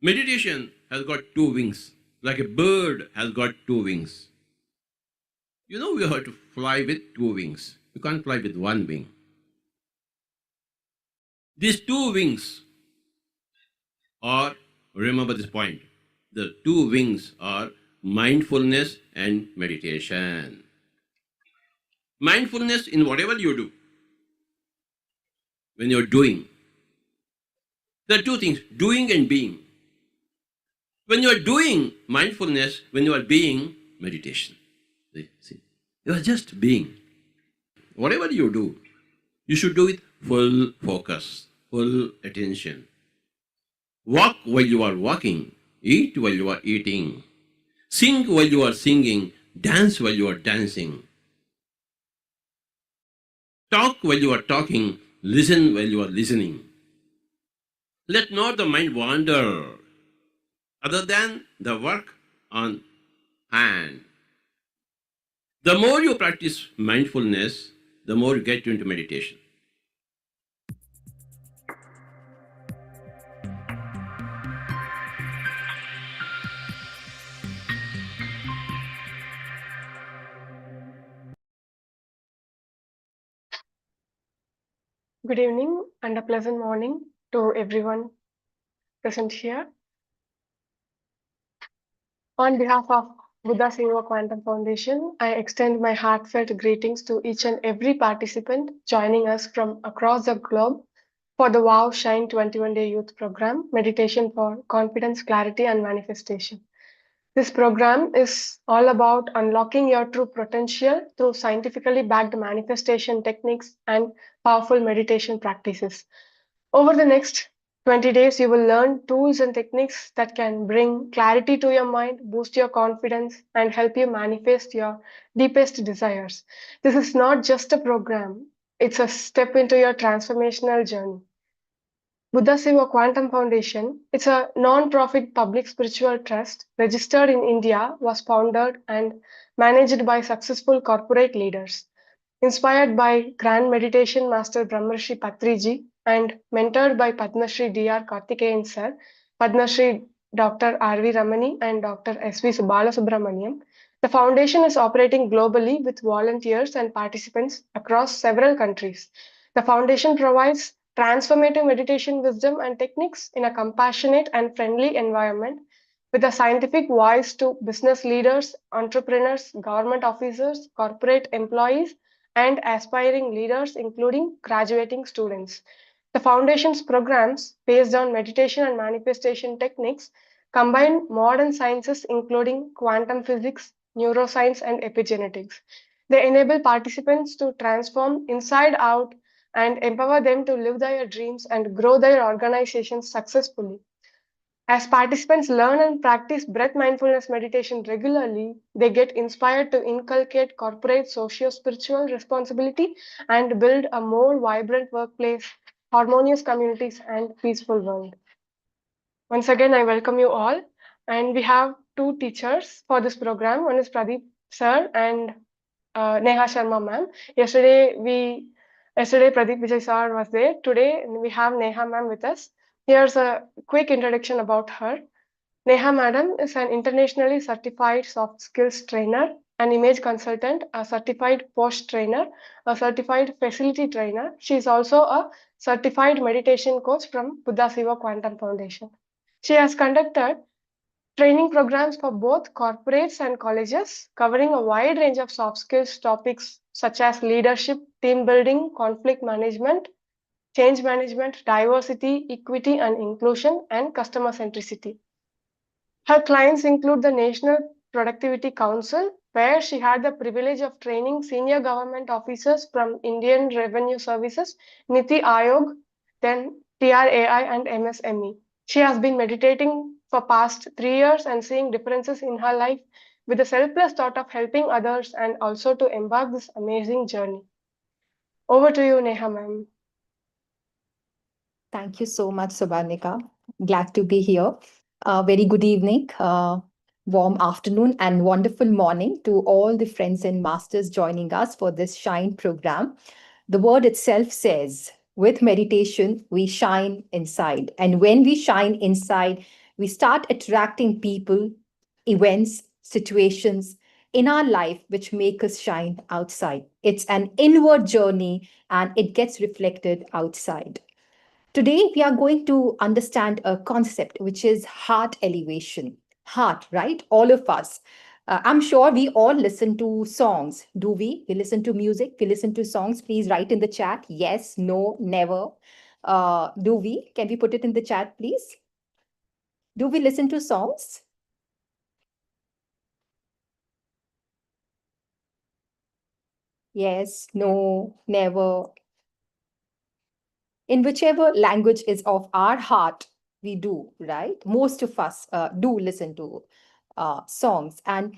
Meditation has got two wings, like a bird has got two wings. You know, you have to fly with two wings. You can't fly with one wing. These two wings are, remember this point, the two wings are mindfulness and meditation. Mindfulness in whatever you do, when you're doing. There are two things, doing and being. When you are doing mindfulness, when you are being meditation. See, you are just being. Whatever you do, you should do with full focus, full attention. Walk while you are walking, eat while you are eating, sing while you are singing, dance while you are dancing. Talk while you are talking, listen while you are listening. Let not the mind wander other than the work on hand. The more you practice mindfulness, the more you get into meditation. Good evening and a pleasant morning to everyone present here. On behalf of Buddha Seva Quantum Foundation, I extend my heartfelt greetings to each and every participant joining us from across the globe for the Wow Shine 21-day youth program, Meditation for Confidence, Clarity and Manifestation. This program is all about unlocking your true potential through scientifically backed manifestation techniques and powerful meditation practices. Over the next 20 days, you will learn tools and techniques that can bring clarity to your mind, boost your confidence, and help you manifest your deepest desires. This is not just a program, it's a step into your transformational journey. Buddha Seva Quantum Foundation, it's a non-profit public spiritual trust registered in India, was founded and managed by successful corporate leaders. Inspired by Grand Meditation Master Brahmarshi Patriji and mentored by Padma Shri Dr. Karthikeyan Sir, Padma Shri Dr. R.V. Ramani and Dr. S.V. Balasubramaniam, the foundation is operating globally with volunteers and participants across several countries. The foundation provides transformative meditation wisdom and techniques in a compassionate and friendly environment with a scientific voice to business leaders, entrepreneurs, government officers, corporate employees, and aspiring leaders, including graduating students. The Foundation's programs, based on meditation and manifestation techniques, combine modern sciences including quantum physics, neuroscience, and epigenetics. They enable participants to transform inside out and empower them to live their dreams and grow their organizations successfully. As participants learn and practice breath mindfulness meditation regularly, they get inspired to inculcate corporate socio-spiritual responsibility and build a more vibrant workplace, harmonious communities, and peaceful world. Once again, I welcome you all. And we have two teachers for this program. One is Pradeep sir and Neha Sharma ma'am. Yesterday Pradeep Vijay sir was there. Today we have Neha ma'am with us. Here's a quick introduction about her. Neha Madam is an internationally certified soft skills trainer, an image consultant, a certified post trainer, a certified facility trainer. She is also a certified meditation coach from Buddha Siva Quantum Foundation. She has conducted training programs for both corporates and colleges, covering a wide range of soft skills topics such as leadership, team building, conflict management, change management, diversity, equity and inclusion, and customer centricity. Her clients include the National Productivity Council, where she had the privilege of training senior government officers from Indian Revenue Services, Niti Aayog, then TRAI and MSME. She has been meditating for past 3 years and seeing differences in her life with the selfless thought of helping others and also to embark this amazing journey. Over to you, Neha ma'am. Thank you so much, Subarnika. Glad to be here. Very good evening, warm afternoon, and wonderful morning to all the friends and masters joining us for this Shine program. The word itself says, with meditation, we shine inside. And when we shine inside, We start attracting people, events, situations in our life which make us shine outside. It's an inward journey and it gets reflected outside. Today, we are going to understand a concept which is heart elevation. Heart, right? All of us. I'm sure we all listen to songs. Do we? We listen to music. We listen to songs. Please write in the chat. Yes, no, never. Do we? Can we put it in the chat, please? Do we listen to songs? Yes, no, never. In whichever language is of our heart, we do, right? Most of us do listen to songs. And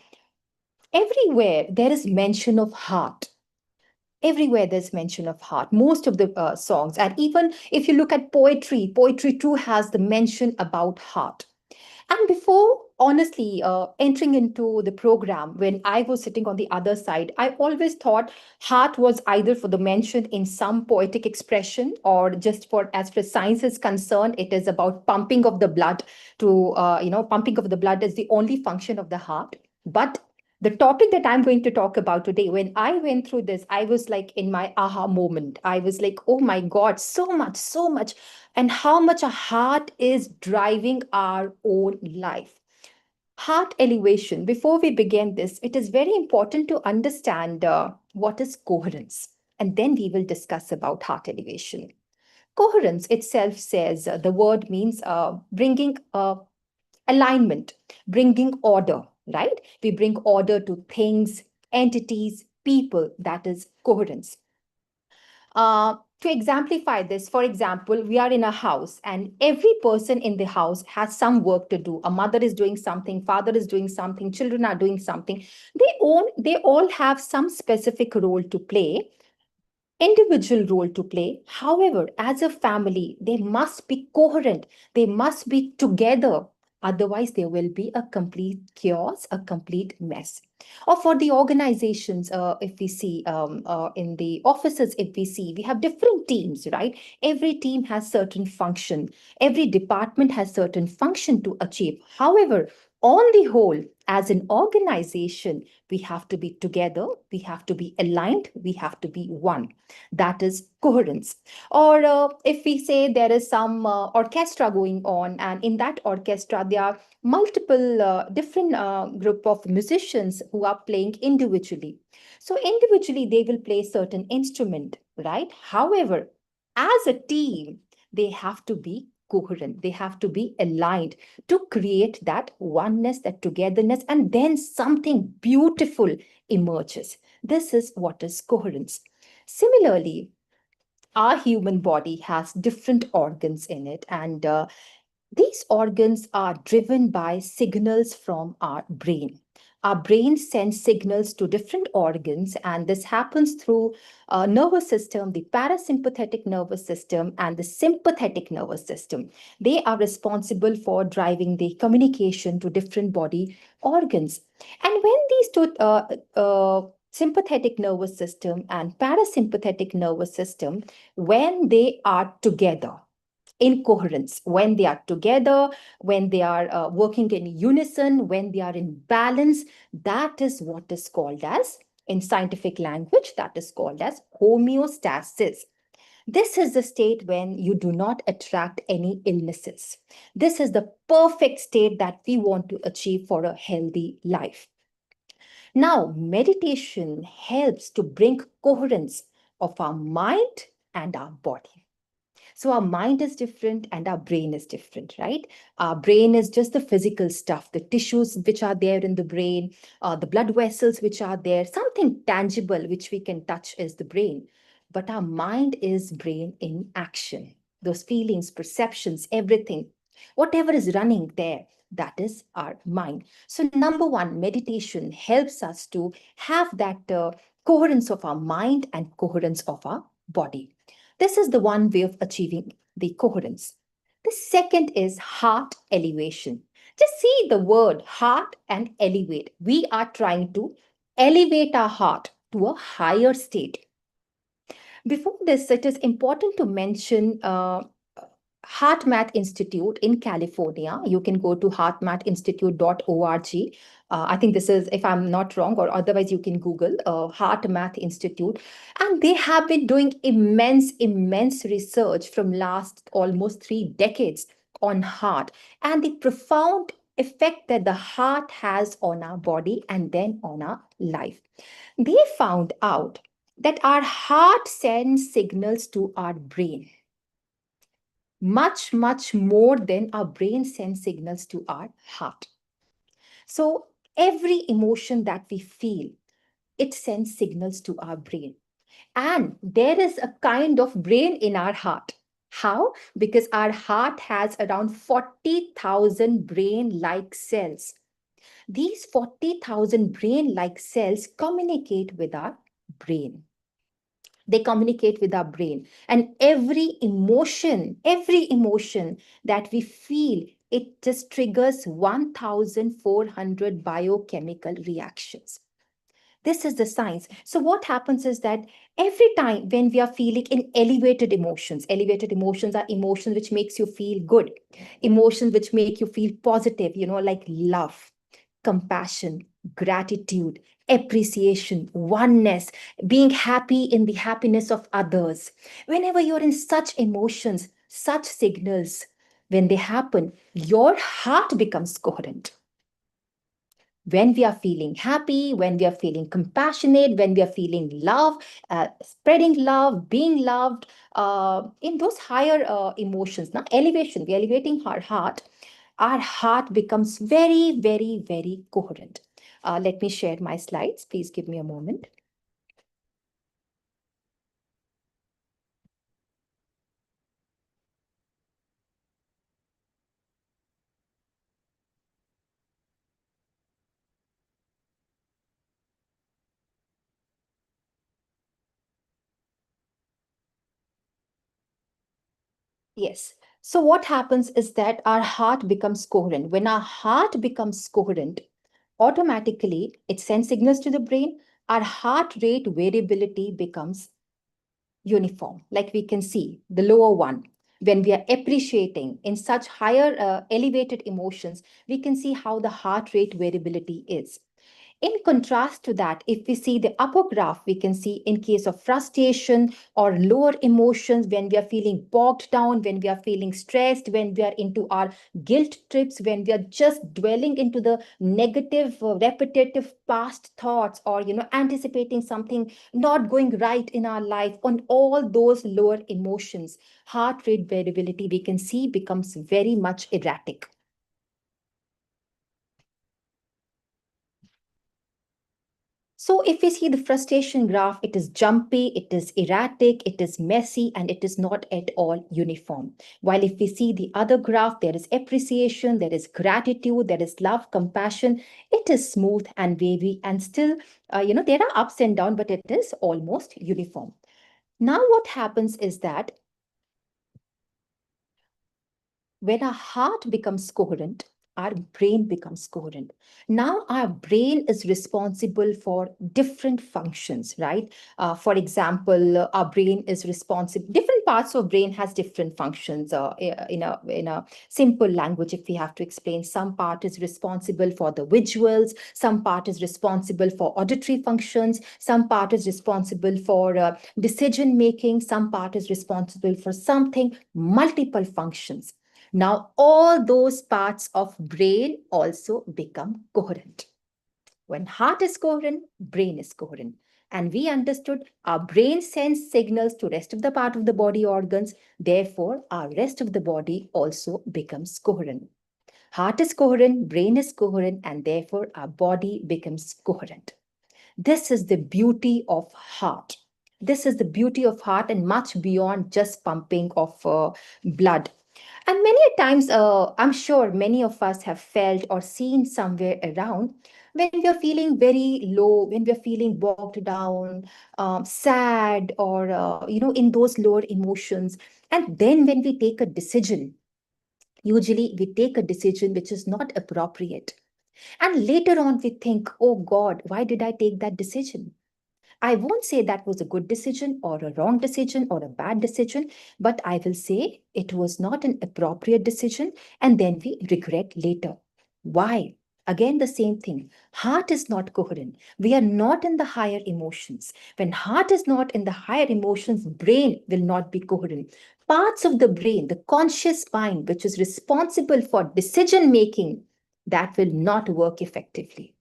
everywhere there is mention of heart. Everywhere there's mention of heart. Most of the songs, and even if you look at poetry, poetry too has the mention about heart. And before, honestly, entering into the program, when I was sitting on the other side, I always thought heart was either for the mention in some poetic expression or just for, as far as science is concerned, it is about pumping of the blood pumping of the blood is the only function of the heart. But the topic that I'm going to talk about today, when I went through this, I was like in my aha moment. I was like, oh my God, so much, so much, and how much a heart is driving our own life. Heart elevation. Before we begin this, it is very important to understand what is coherence. And then we will discuss about heart elevation. Coherence itself says the word means bringing alignment, bringing order, right? We bring order to things, entities, people. That is coherence. To exemplify this, for example, we are in a house and every person in the house has some work to do. A mother is doing something, father is doing something, children are doing something. They all have some specific role to play, individual role to play. However, as a family, they must be coherent, they must be together. Otherwise, there will be a complete chaos, a complete mess. Or for the organizations, if we see in the offices, if we see, we have different teams, right? Every team has certain function, every department has certain function to achieve. However, on the whole, as an organization, we have to be together, we have to be aligned, we have to be one. That is coherence. Or if we say there is some orchestra going on, and in that orchestra there are multiple different group of musicians who are playing individually. So individually they will play certain instrument, right? However, as a team, they have to be coherent, they have to be aligned to create that oneness, that togetherness, and then something beautiful emerges. This is what is coherence. Similarly, our human body has different organs in it, and these organs are driven by signals from our brain. Our brain sends signals to different organs, and this happens through nervous system, the parasympathetic nervous system, and the sympathetic nervous system. They are responsible for driving the communication to different body organs. And when these two sympathetic nervous system and parasympathetic nervous system, when they are together in coherence, when they are together, when they are working in unison, when they are in balance, that is what is called as, in scientific language, that is called as homeostasis. This is the state when you do not attract any illnesses. This is the perfect state that we want to achieve for a healthy life. Now, meditation helps to bring coherence of our mind and our body. So our mind is different and our brain is different, right? Our brain is just the physical stuff, the tissues which are there in the brain, the blood vessels which are there, something tangible which we can touch is the brain. But our mind is brain in action. Those feelings, perceptions, everything, whatever is running there, that is our mind. So number one, meditation helps us to have that coherence of our mind and coherence of our body. This is the one way of achieving the coherence. The second is heart elevation. Just see the word heart and elevate. We are trying to elevate our heart to a higher state. Before this, it is important to mention HeartMath Institute in California. You can go to heartmathinstitute.org. I think this is, if I'm not wrong, or otherwise you can Google HeartMath Institute. And they have been doing immense research from last almost 3 decades on heart and the profound effect that the heart has on our body and then on our life. They found out that our heart sends signals to our brain much more than our brain sends signals to our heart. So every emotion that we feel, it sends signals to our brain. And there is a kind of brain in our heart. How? Because our heart has around 40,000 brain-like cells. These 40,000 brain-like cells communicate with our brain. They communicate with our brain. And every emotion that we feel, it just triggers 1,400 biochemical reactions. This is the science. So what happens is that every time when we are feeling in elevated emotions are emotions which makes you feel good, emotions which make you feel positive, like love, compassion, gratitude, appreciation, oneness, being happy in the happiness of others. Whenever you're in such emotions, such signals, when they happen, your heart becomes coherent. When we are feeling happy, when we are feeling compassionate, when we are feeling love, spreading love, being loved, in those higher emotions, now elevation, we are elevating our heart becomes very coherent. Let me share my slides. Please give me a moment. Yes. So what happens is that our heart becomes coherent. When our heart becomes coherent, automatically it sends signals to the brain. Our heart rate variability becomes uniform. Like we can see the lower one, when we are appreciating in such higher elevated emotions, we can see how the heart rate variability is. In contrast to that, if we see the upper graph, we can see in case of frustration or lower emotions, when we are feeling bogged down, when we are feeling stressed, when we are into our guilt trips, when we are just dwelling into the negative, repetitive past thoughts, or anticipating something not going right in our life, on all those lower emotions, heart rate variability, we can see, becomes very much erratic. So if we see the frustration graph, it is jumpy, it is erratic, it is messy, and it is not at all uniform. While if we see the other graph, there is appreciation, there is gratitude, there is love, compassion. It is smooth and wavy, and still, there are ups and downs, but it is almost uniform. Now what happens is that when our heart becomes coherent, our brain becomes coherent. Now, our brain is responsible for different functions, right? For example, our brain is responsible. Different parts of brain has different functions. In a simple language, if we have to explain, some part is responsible for the visuals, some part is responsible for auditory functions, some part is responsible for decision making, some part is responsible for something, multiple functions. Now, all those parts of brain also become coherent. When heart is coherent, brain is coherent. And we understood our brain sends signals to rest of the part of the body organs. Therefore, our rest of the body also becomes coherent. Heart is coherent, brain is coherent, and therefore our body becomes coherent. This is the beauty of heart. This is the beauty of heart, and much beyond just pumping of blood. And many a times, I'm sure many of us have felt or seen somewhere around when we are feeling very low, when we are feeling bogged down, sad, or in those lower emotions. And then when we take a decision, usually we take a decision which is not appropriate. And later on, we think, oh God, why did I take that decision? I won't say that was a good decision or a wrong decision or a bad decision, but I will say it was not an appropriate decision, and then we regret later. Why? Again, the same thing. Heart is not coherent. We are not in the higher emotions. When heart is not in the higher emotions, brain will not be coherent. Parts of the brain, the conscious mind, which is responsible for decision making, that will not work effectively.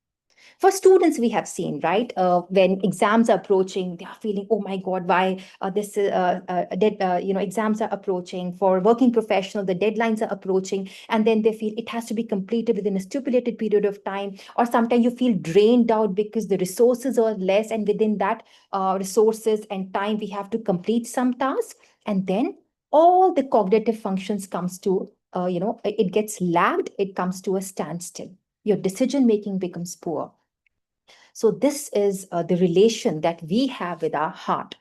For students, we have seen, right, when exams are approaching, they are feeling, oh my god, why this exams are approaching. For working professional, the deadlines are approaching, and then they feel it has to be completed within a stipulated period of time. Or sometimes you feel drained out because the resources are less, and within that resources and time, we have to complete some tasks. And then all the cognitive functions comes to it gets lagged, it comes to a standstill. Your decision making becomes poor. So this is the relation that we have with our heart.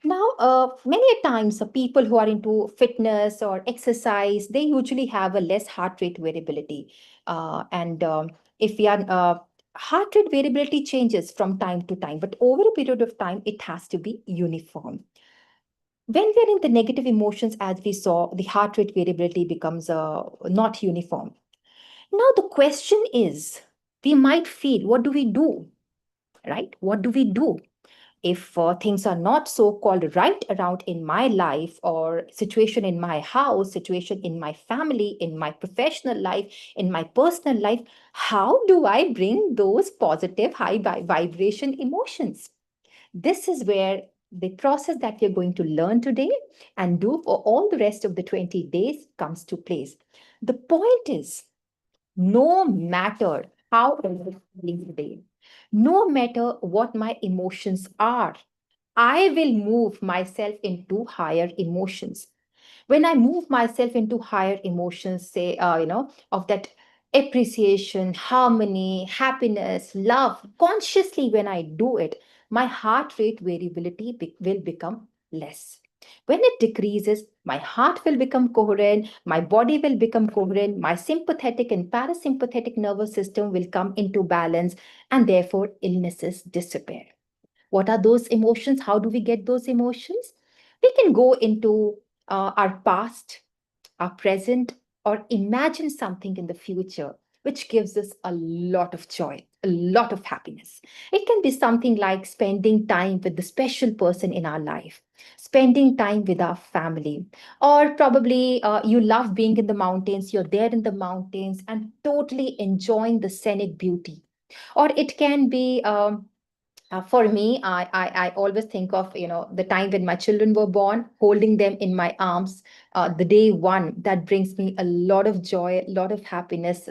Now, many a times, people who are into fitness or exercise, they usually have a less heart rate variability. And if we are Heart rate variability changes from time to time, but over a period of time, it has to be uniform. When we're in the negative emotions, as we saw, the heart rate variability becomes not uniform. Now, the question is, we might feel, what do we do? Right? What do we do? If things are not so called right around in my life, or situation in my house, situation in my family, in my professional life, in my personal life, how do I bring those positive high vibration emotions? This is where the process that we're going to learn today and do for all the rest of the 20 days comes to place. The point is, no matter how I'm feeling today, no matter what my emotions are, I will move myself into higher emotions. When I move myself into higher emotions, say, of that appreciation, harmony, happiness, love, consciously, when I do it, my heart rate variability will become less. When it decreases, my heart will become coherent, my body will become coherent, my sympathetic and parasympathetic nervous system will come into balance, and therefore illnesses disappear. What are those emotions? How do we get those emotions? We can go into our past, our present, or imagine something in the future, which gives us a lot of joy, a lot of happiness. It can be something like spending time with the special person in our life, spending time with our family, or probably you love being in the mountains, you're there in the mountains and totally enjoying the scenic beauty. Or it can be for me, I always think of the time when my children were born, holding them in my arms, the day one. That brings me a lot of joy, a lot of happiness.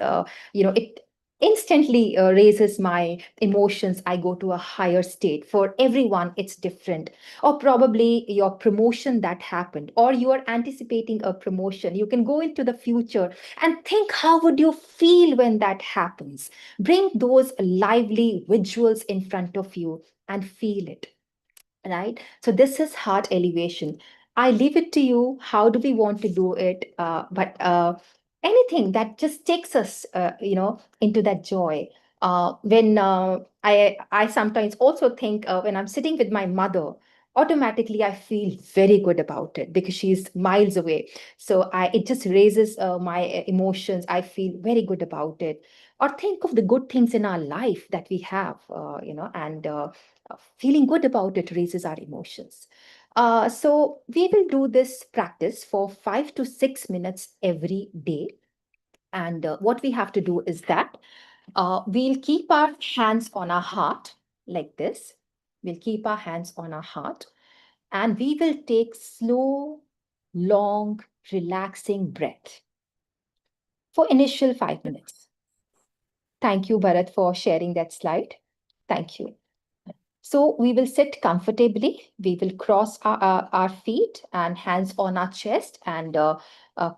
It instantly raises my emotions. I go to a higher state. For everyone, it's different. Or probably your promotion that happened, or you are anticipating a promotion. You can go into the future and think, how would you feel when that happens? Bring those lively visuals in front of you and feel it, right? So this is heart elevation. I leave it to you. How do we want to do it? But anything that just takes us, into that joy. When I sometimes also think, when I'm sitting with my mother, automatically I feel very good about it because she's miles away. So it just raises my emotions. I feel very good about it. Or think of the good things in our life that we have, and feeling good about it raises our emotions. So we will do this practice for 5 to 6 minutes every day. And what we have to do is that we'll keep our hands on our heart like this. We'll keep our hands on our heart, and we will take slow, long, relaxing breath for initial 5 minutes. Thank you, Bharat, for sharing that slide. Thank you. So we will sit comfortably. We will cross our feet and hands on our chest, and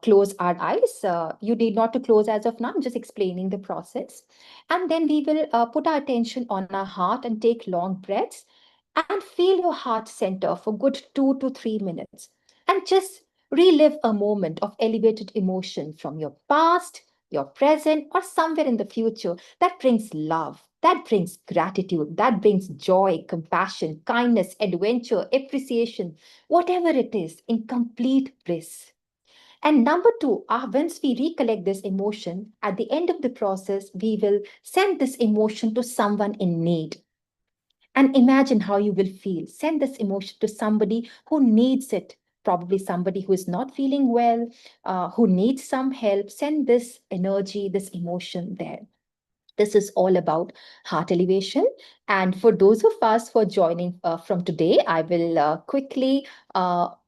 close our eyes. You need not to close as of now. I'm just explaining the process. And then we will put our attention on our heart and take long breaths and feel your heart center for good 2 to 3 minutes. And just relive a moment of elevated emotion from your past, your present, or somewhere in the future that brings love, That brings gratitude, that brings joy, compassion, kindness, adventure, appreciation, whatever it is, in complete bliss. And number two, once we recollect this emotion, at the end of the process, we will send this emotion to someone in need. And imagine how you will feel. Send this emotion to somebody who needs it, probably somebody who is not feeling well, who needs some help. Send this energy, this emotion there. This is all about heart elevation. And for those of us who are joining from today, I will quickly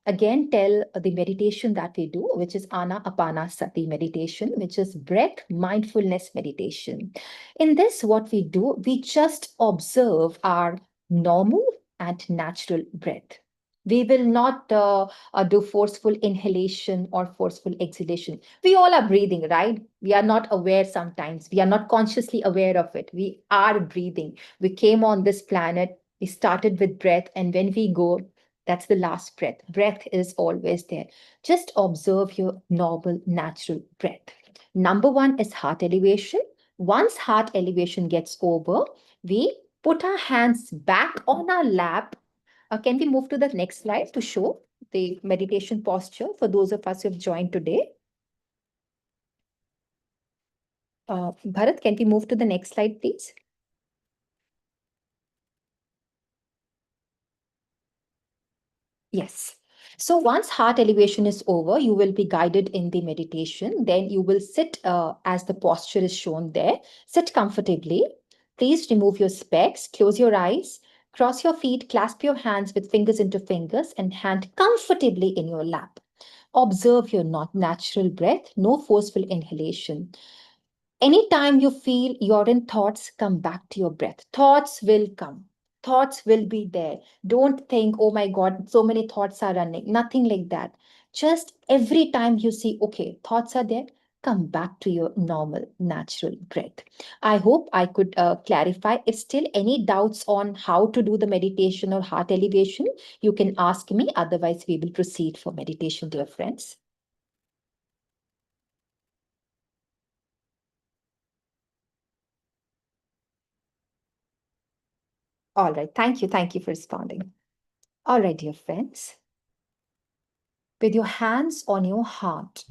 again tell the meditation that we do, which is Anapanasati meditation, which is breath mindfulness meditation. In this, what we do, we just observe our normal and natural breath. We will not do forceful inhalation or forceful exhalation. We all are breathing, right? We are not aware sometimes. We are not consciously aware of it. We are breathing. We came on this planet. We started with breath. And when we go, that's the last breath. Breath is always there. Just observe your normal, natural breath. Number one is heart elevation. Once heart elevation gets over, we put our hands back on our lap. Can we move to the next slide to show the meditation posture for those of us who have joined today? Bharat, can we move to the next slide, please? Yes. So once heart elevation is over, you will be guided in the meditation. Then you will sit as the posture is shown there. Sit comfortably. Please remove your specs, close your eyes, cross your feet, clasp your hands with fingers into fingers and hand comfortably in your lap. Observe your not natural breath, no forceful inhalation. Anytime you feel you're in thoughts, come back to your breath. Thoughts will come. Thoughts will be there. Don't think, oh my God, so many thoughts are running. Nothing like that. Just every time you see, okay, thoughts are there, come back to your normal, natural breath. I hope I could clarify. If still any doubts on how to do the meditation or heart elevation, you can ask me. Otherwise, we will proceed for meditation, dear friends. All right. Thank you. Thank you for responding. All right, dear friends. With your hands on your heart.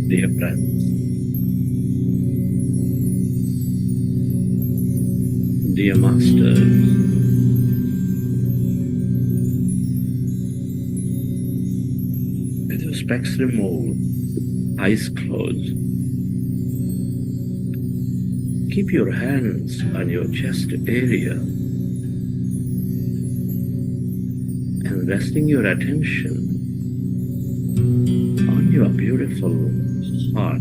Dear friends, dear masters, with your specs removed, eyes closed, keep your hands on your chest area and resting your attention on your beautiful heart.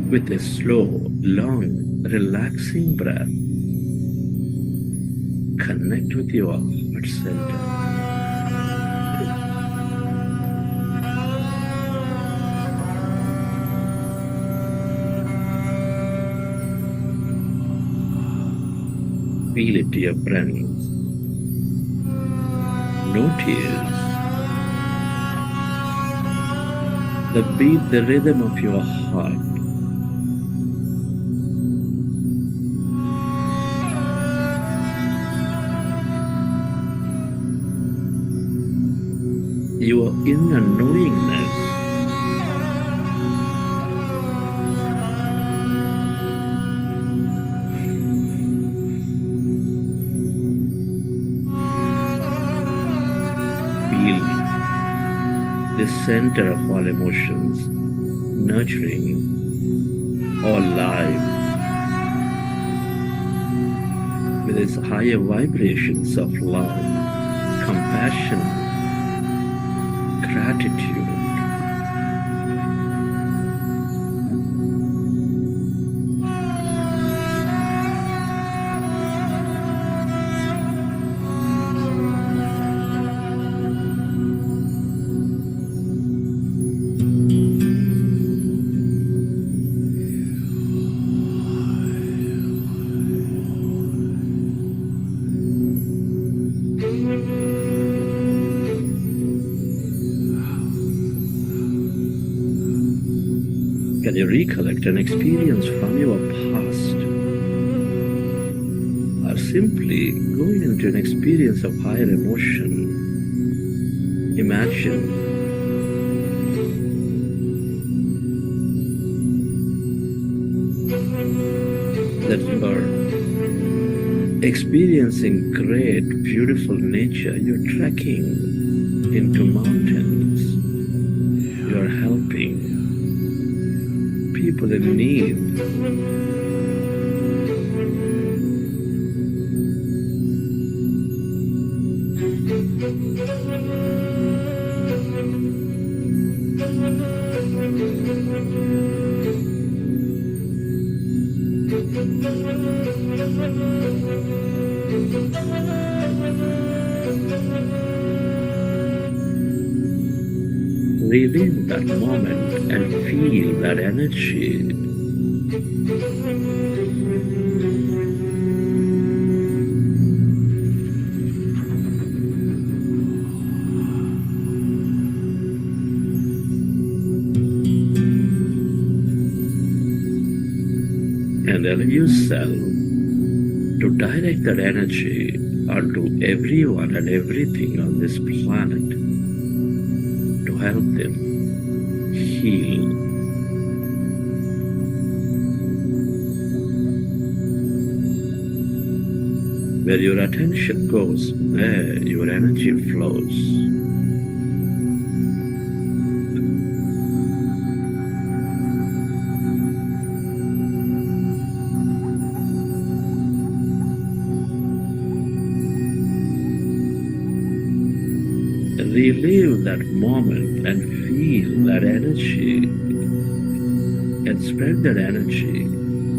With a slow, long, relaxing breath, connect with your heart center. Feel it, dear friends. Notice the beat, the rhythm of your heart. Your inner knowingness. Feel the center of all emotions, nurturing all life with its higher vibrations of love, compassion, gratitude. When you recollect an experience from your past, or simply going into an experience of higher emotion, imagine that you are experiencing great, beautiful nature. You're trekking into mountains. You're helping people in need. Live in that moment and feel that energy. And allow yourself to direct that energy onto everyone and everything on this planet to help them heal. Where your attention goes, there your energy flows. Relive that moment and feel that energy and spread that energy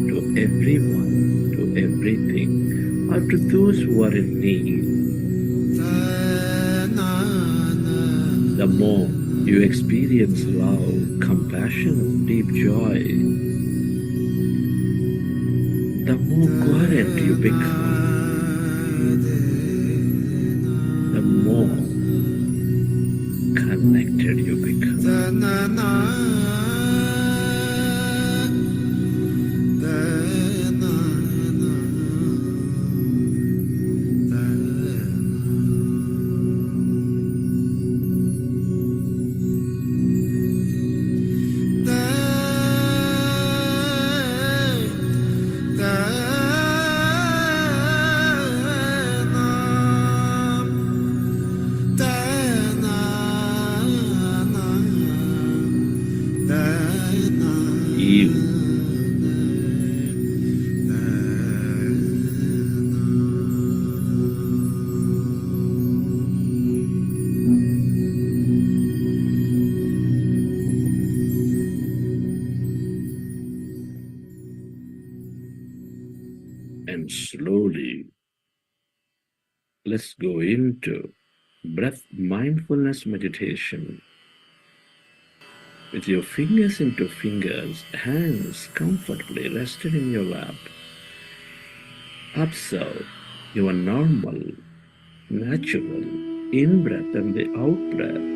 to everyone, to everything, or to those who are in need. The more you experience love, compassion, deep joy, the more coherent you become, the more connected you become. You and slowly let's go into breath mindfulness meditation. With your fingers into fingers, hands comfortably rested in your lap. Observe your normal, natural in-breath and the out-breath.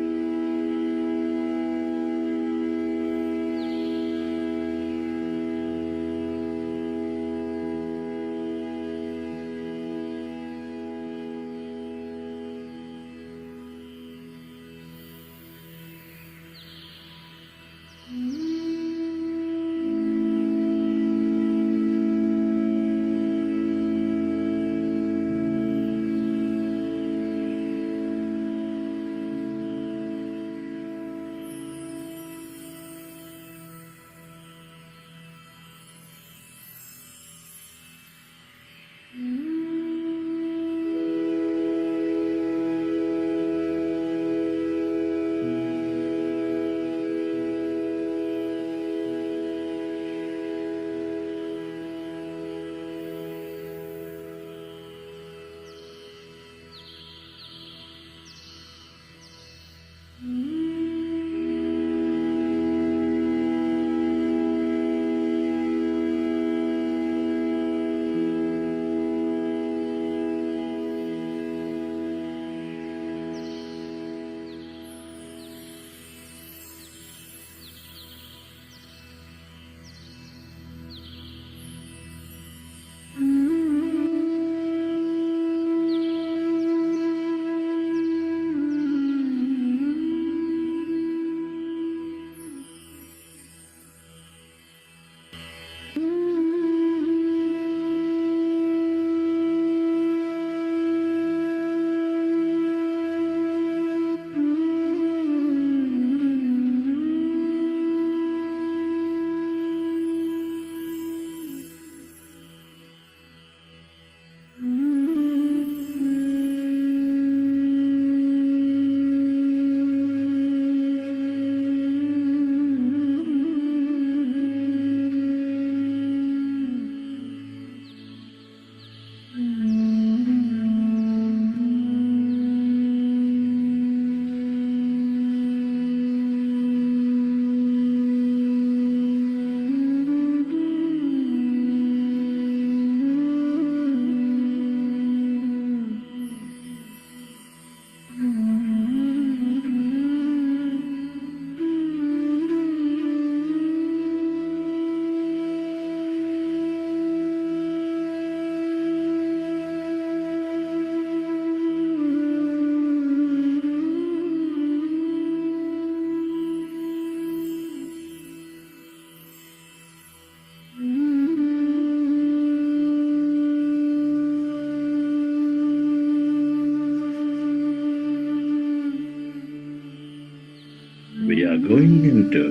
going into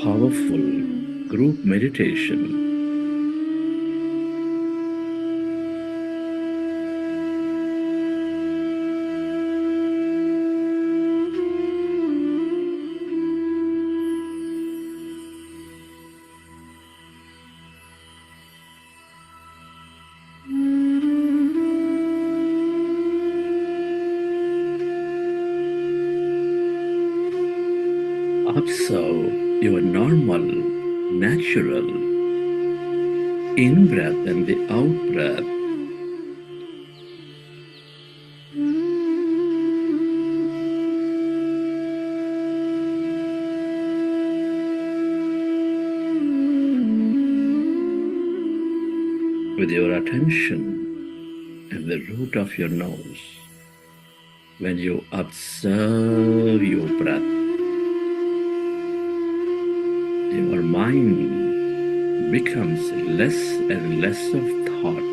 powerful group meditation. Observe your normal, natural in-breath and the out-breath. With your attention at the root of your nose, when you observe your breath, your mind becomes less and less of thought.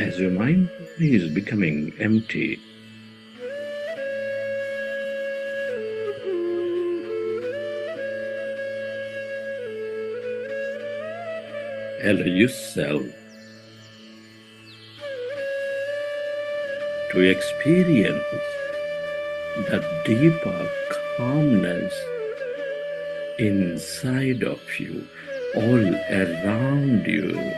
as your mind is becoming empty, allow yourself to experience the deeper calmness inside of you, all around you.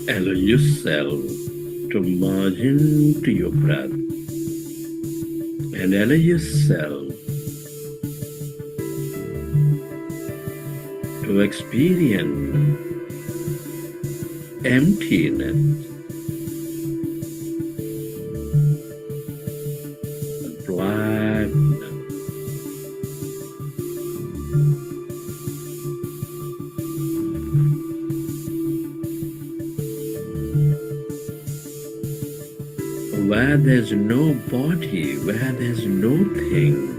Allow yourself to merge into your breath and allow yourself to experience emptiness, blackness. Where there's no body, where there's no thing.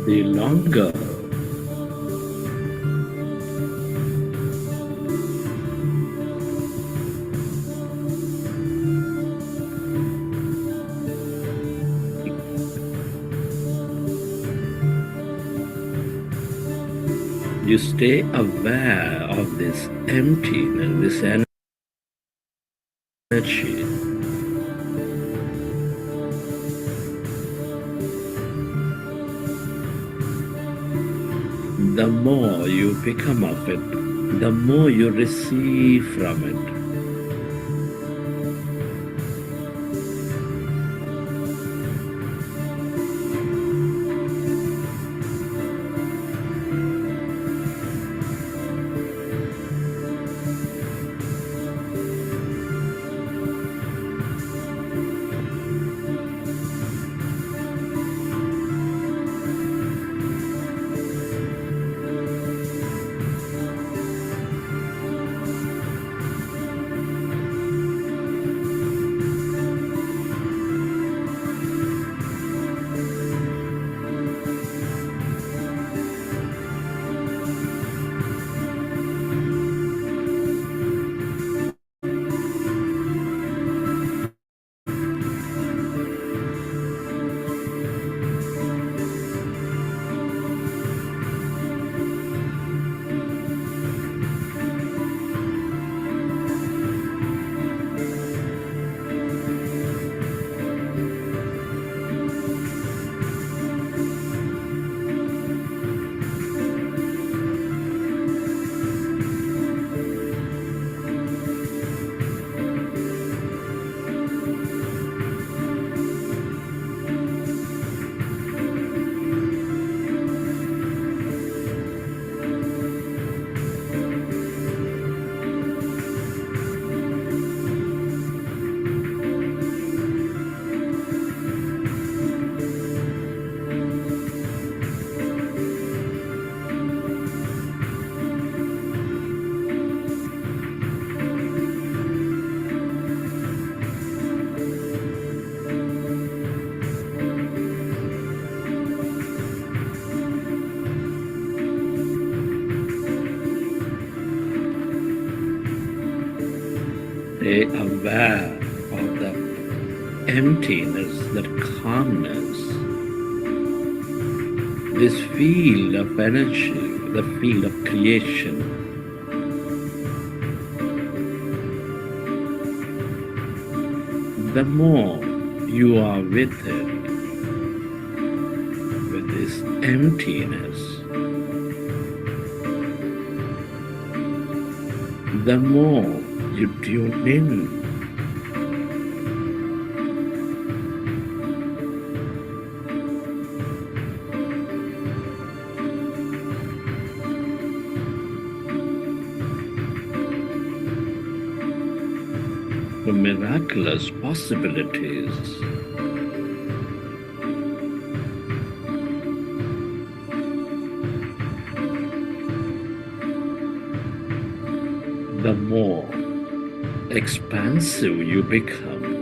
The longer you stay aware of this emptiness, this energy, the more you become of it, the more you receive from it. stay aware of the emptiness, that calmness, this field of energy, the field of creation. The more you are with it, with this emptiness, the more you tune in. To miraculous possibilities. The more expansive you become.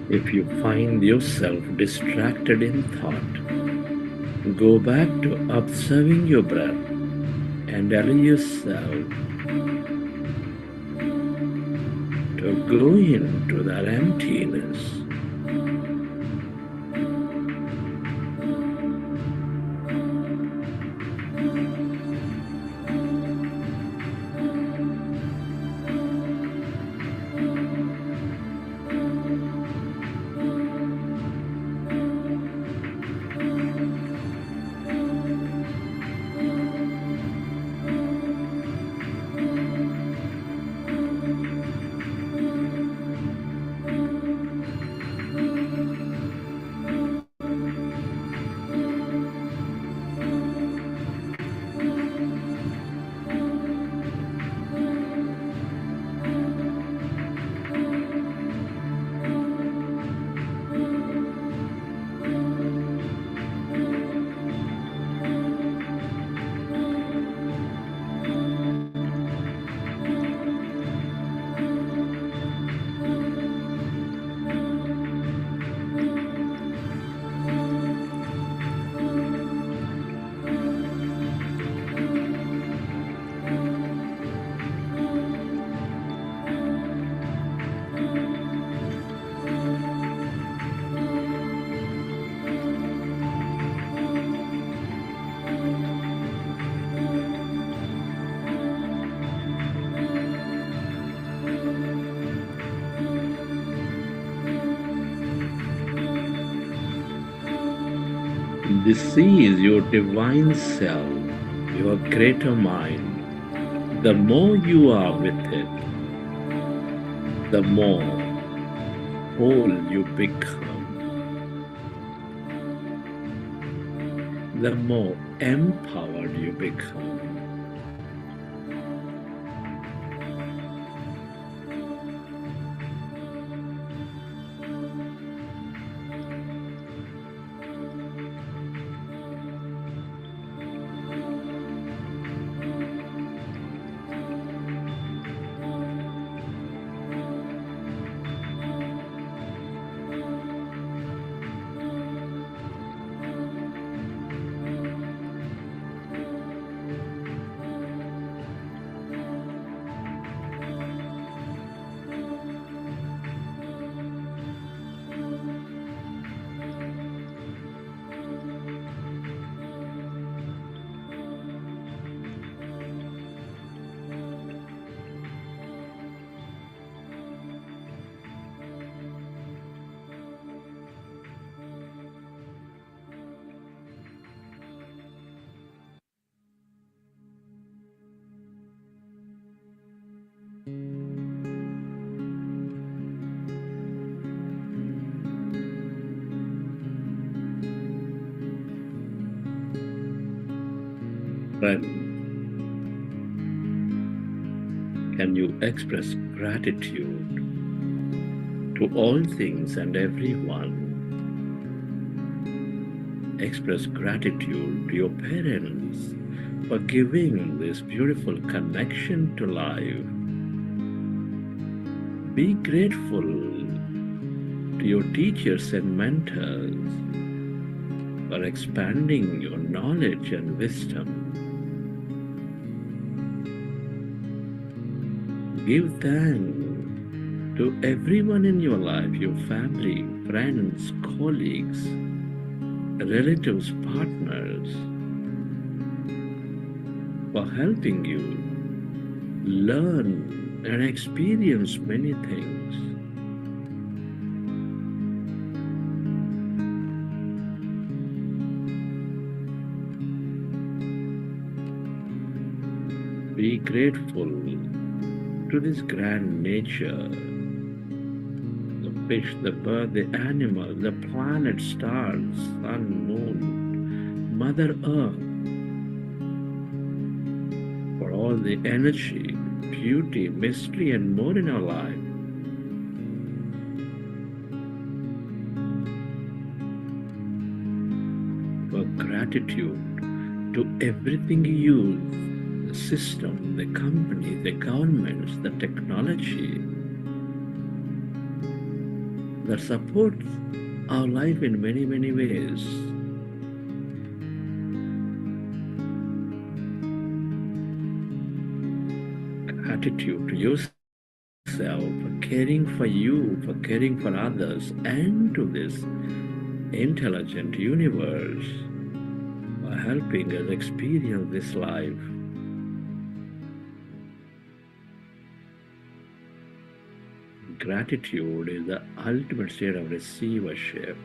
If you find yourself distracted in thought, go back to observing your breath and allow yourself to go into that emptiness. This is your divine self, your greater mind. The more you are with it, the more whole you become, the more empowered you become. Friend, can you express gratitude to all things and everyone? Express gratitude to your parents for giving this beautiful connection to life. Be grateful to your teachers and mentors for expanding your knowledge and wisdom. Give thanks to everyone in your life, your family, friends, colleagues, relatives, partners, for helping you learn and experience many things. Be grateful to this grand nature, the fish, the bird, the animal, the planet, stars, sun, moon, Mother Earth, for all the energy, beauty, mystery, and more in our life. For gratitude to everything you use, the system, the company, the governments, the technology that supports our life in many, many ways. Gratitude to yourself for caring for you, for caring for others, and to this intelligent universe for helping us experience this life. Gratitude is the ultimate state of receivership.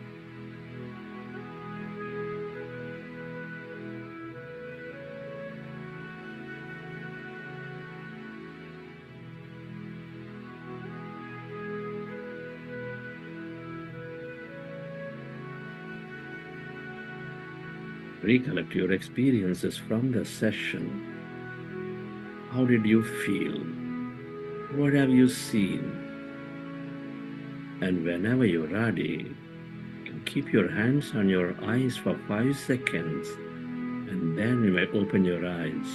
Recollect your experiences from the session. How did you feel? What have you seen? And whenever you're ready, you can keep your hands on your eyes for 5 seconds, and then you may open your eyes.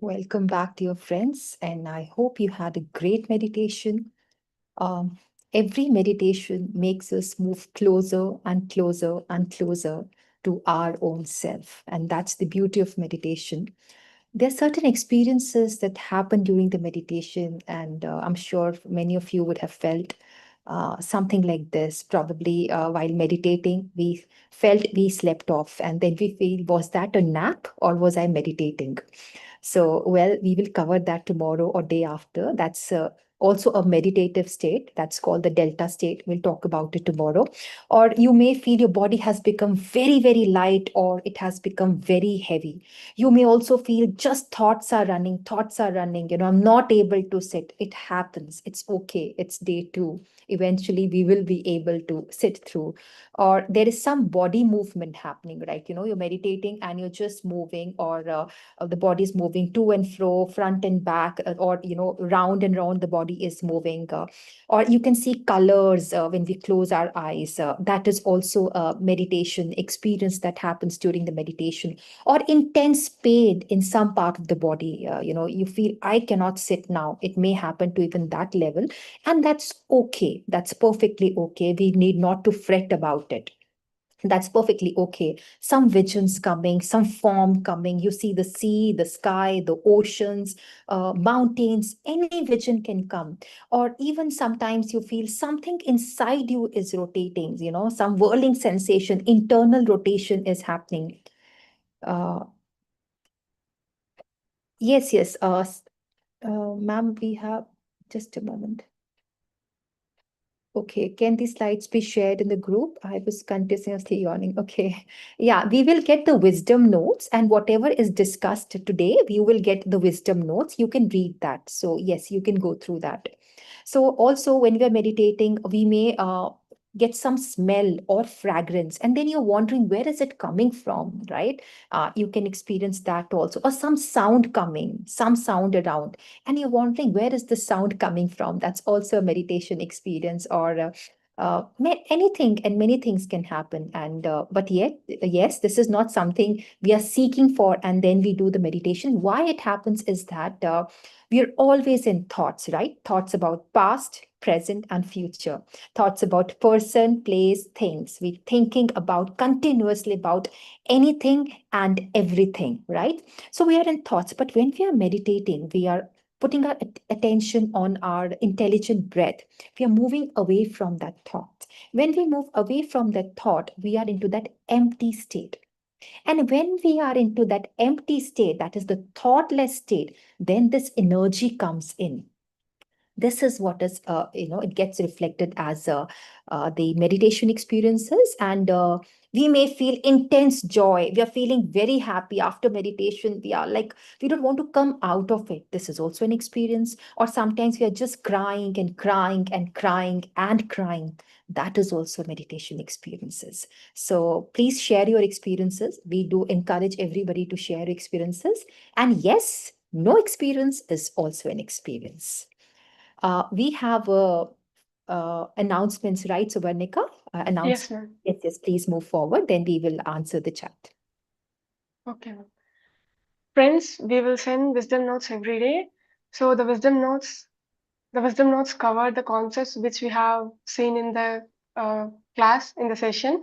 Welcome back, dear friends, and I hope you had a great meditation. Um, every meditation makes us move closer and closer and closer to our own self, and that's the beauty of meditation. There are certain experiences that happen during the meditation, and I'm sure many of you would have felt something like this. Probably while meditating, we felt we slept off, and then we feel, was that a nap or was I meditating? So, well, we will cover that tomorrow or day after. That's also a meditative state. That's called the delta state. We'll talk about it tomorrow. Or you may feel your body has become very, very light, or it has become very heavy. You may also feel just thoughts are running. I'm not able to sit. It happens. It's okay. It's day two. Eventually, we will be able to sit through. Or there is some body movement happening, right? You're meditating and you're just moving, or the body is moving to and fro, front and back, or round and round the body is moving. Or you can see colors when we close our eyes. That is also a meditation experience that happens during the meditation. Or intense pain in some part of the body. You feel, I cannot sit now. It may happen to even that level, and that's okay. That's perfectly okay. We need not to fret about it. That's perfectly okay. Some visions coming, some form coming. You see the sea, the sky, the oceans, mountains, any vision can come. Or even sometimes you feel something inside you is rotating, some whirling sensation, internal rotation is happening. Uh, yes. Ma'am, we have just a moment. Okay, can these slides be shared in the group? I was continuously yawning. Okay. Yeah, we will get the wisdom notes, and whatever is discussed today, we will get the wisdom notes. You can read that. So, yes, you can go through that. So, also, when we are meditating, we may get some smell or fragrance, and then you're wondering where is it coming from, right? You can experience that also, or some sound coming, some sound around, and you're wondering where is the sound coming from. That's also a meditation experience, or anything, and many things can happen. And but yet, yes, this is not something we are seeking for, and then we do the meditation. Why it happens is that we are always in thoughts, right? Thoughts about past, present, and future. Thoughts about person, place, things. We're thinking about continuously about anything and everything, right? So we are in thoughts, but when we are meditating, we are putting our attention on our intelligent breath. We are moving away from that thought. When we move away from that thought, we are into that empty state. And when we are into that empty state, that is the thoughtless state, then this energy comes in. This is what is it gets reflected as the meditation experiences. And we may feel intense joy. We are feeling very happy after meditation. We are like, we don't want to come out of it. This is also an experience. Or sometimes we are just crying and crying and crying and crying. That is also meditation experiences. So please share your experiences. We do encourage everybody to share experiences. And yes, no experience is also an experience. We have announcements, right, Subarnika? Yes, ma'am. Yes, please move forward. Then we will answer the chat. Okay, ma'am. Friends, we will send wisdom notes every day. So the wisdom notes cover the concepts which we have seen in the class, in the session,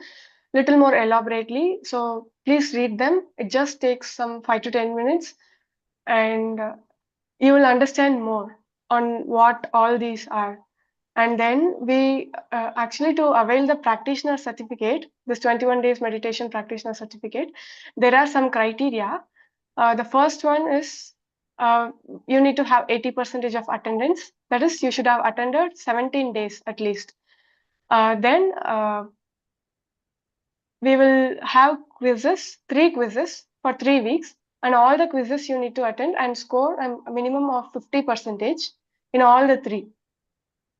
little more elaborately. So please read them. It just takes some 5 to 10 minutes, and you will understand more on what all these are. And then we actually, to avail the practitioner certificate, this 21 days meditation practitioner certificate, there are some criteria. The first one is uh, you need to have 80% of attendance. That is, you should have attended 17 days at least. Then we will have quizzes, 3 quizzes for 3 weeks, and all the quizzes you need to attend and score a minimum of 50% in all the three.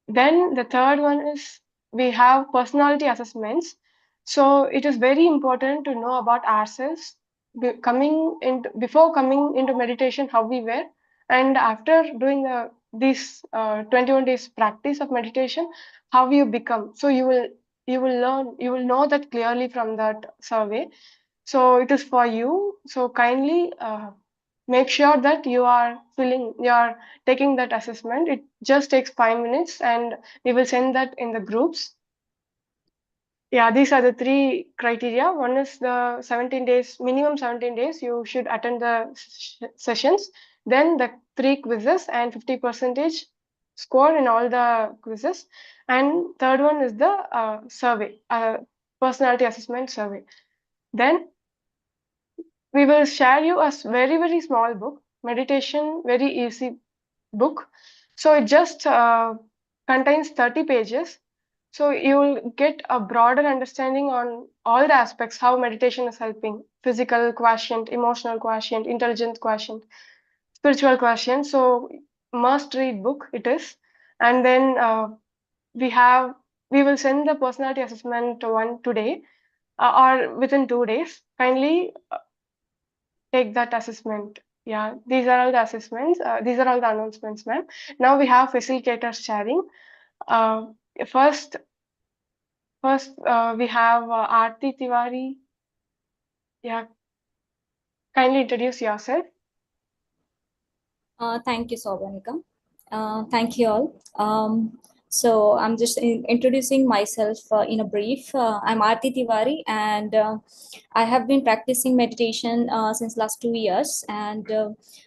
Then the third one is we have personality assessments. So it is very important to know about ourselves before coming into meditation, how we were, and after doing this 21 days practice of meditation, how you become. So you will know that clearly from that survey. So it is for you. So kindly make sure that you are taking that assessment. It just takes 5 minutes, and we will send that in the groups. Yeah, these are the three criteria. One is the 17 days, minimum 17 days, you should attend the sessions. Then the 3 quizzes and 50% score in all the quizzes. And third one is the survey, personality assessment survey. Then we will share you a very, very small book, meditation, very easy book. So it just contains 30 pages. So you will get a broader understanding on all the aspects, how meditation is helping: physical quotient, emotional quotient, intelligent quotient, spiritual quotient. So must read book it is. And then we will send the personality assessment one today, or within 2 days. Kindly take that assessment. Yeah, these are all the assessments. These are all the announcements, ma'am. Now we have facilitators sharing. Uh, first, we have Aarti Tiwari. Yeah, kindly introduce yourself. Thank you, Sobanika. Thank you all. So I'm just introducing myself in a brief. I'm Aarti Tiwari, and I have been practicing meditation since last 2 years, and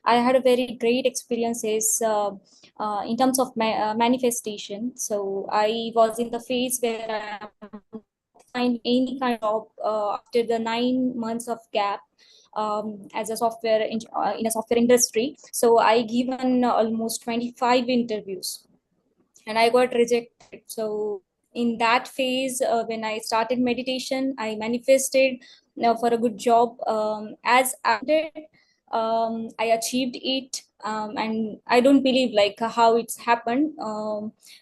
I had a very great experiences in terms of manifestation. So I was in the phase where I find any kind of after the 9 months of gap as a in a software industry. So I given almost 25 interviews and I got rejected. So in that phase, when I started meditation, I manifested for a good job. As I did, I achieved it, and I don't believe like how it's happened.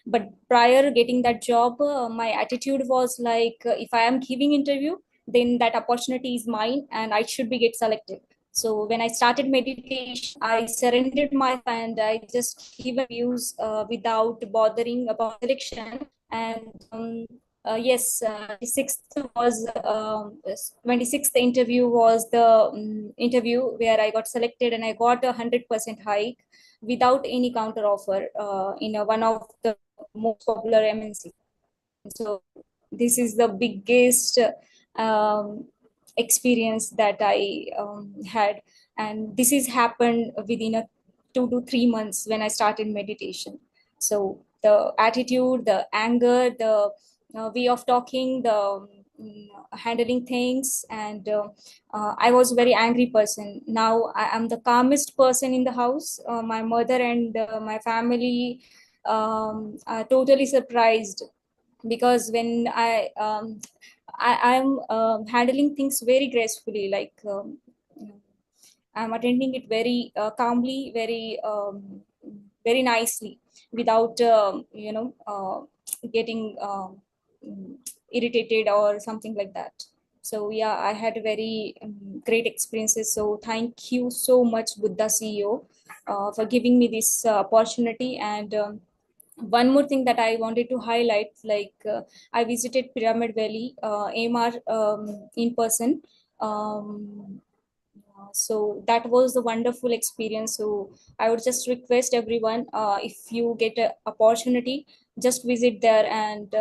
But prior getting that job, my attitude was like, if I am giving interview, then that opportunity is mine, and I should be get selected. So when I started meditation, I surrendered my and I just give views without bothering about selection. And yes, 26th interview was the interview where I got selected, and I got 100% hike without any counter offer in one of the most popular MNC. So this is the biggest experience that I had, and this is happened within a 2 to 3 months when I started meditation. So the attitude, the anger, the way of talking, the handling things, and I was a very angry person. Now I am the calmest person in the house. My mother and my family are totally surprised, because when I'm handling things very gracefully, like I'm attending it very calmly, very nicely, without getting irritated or something like that. So yeah, I had very great experiences. So thank you so much, Buddha CEO, for giving me this opportunity. And one more thing that I wanted to highlight, like I visited Pyramid Valley, AMR, in person. So that was a wonderful experience. So I would just request everyone, if you get an opportunity, just visit there and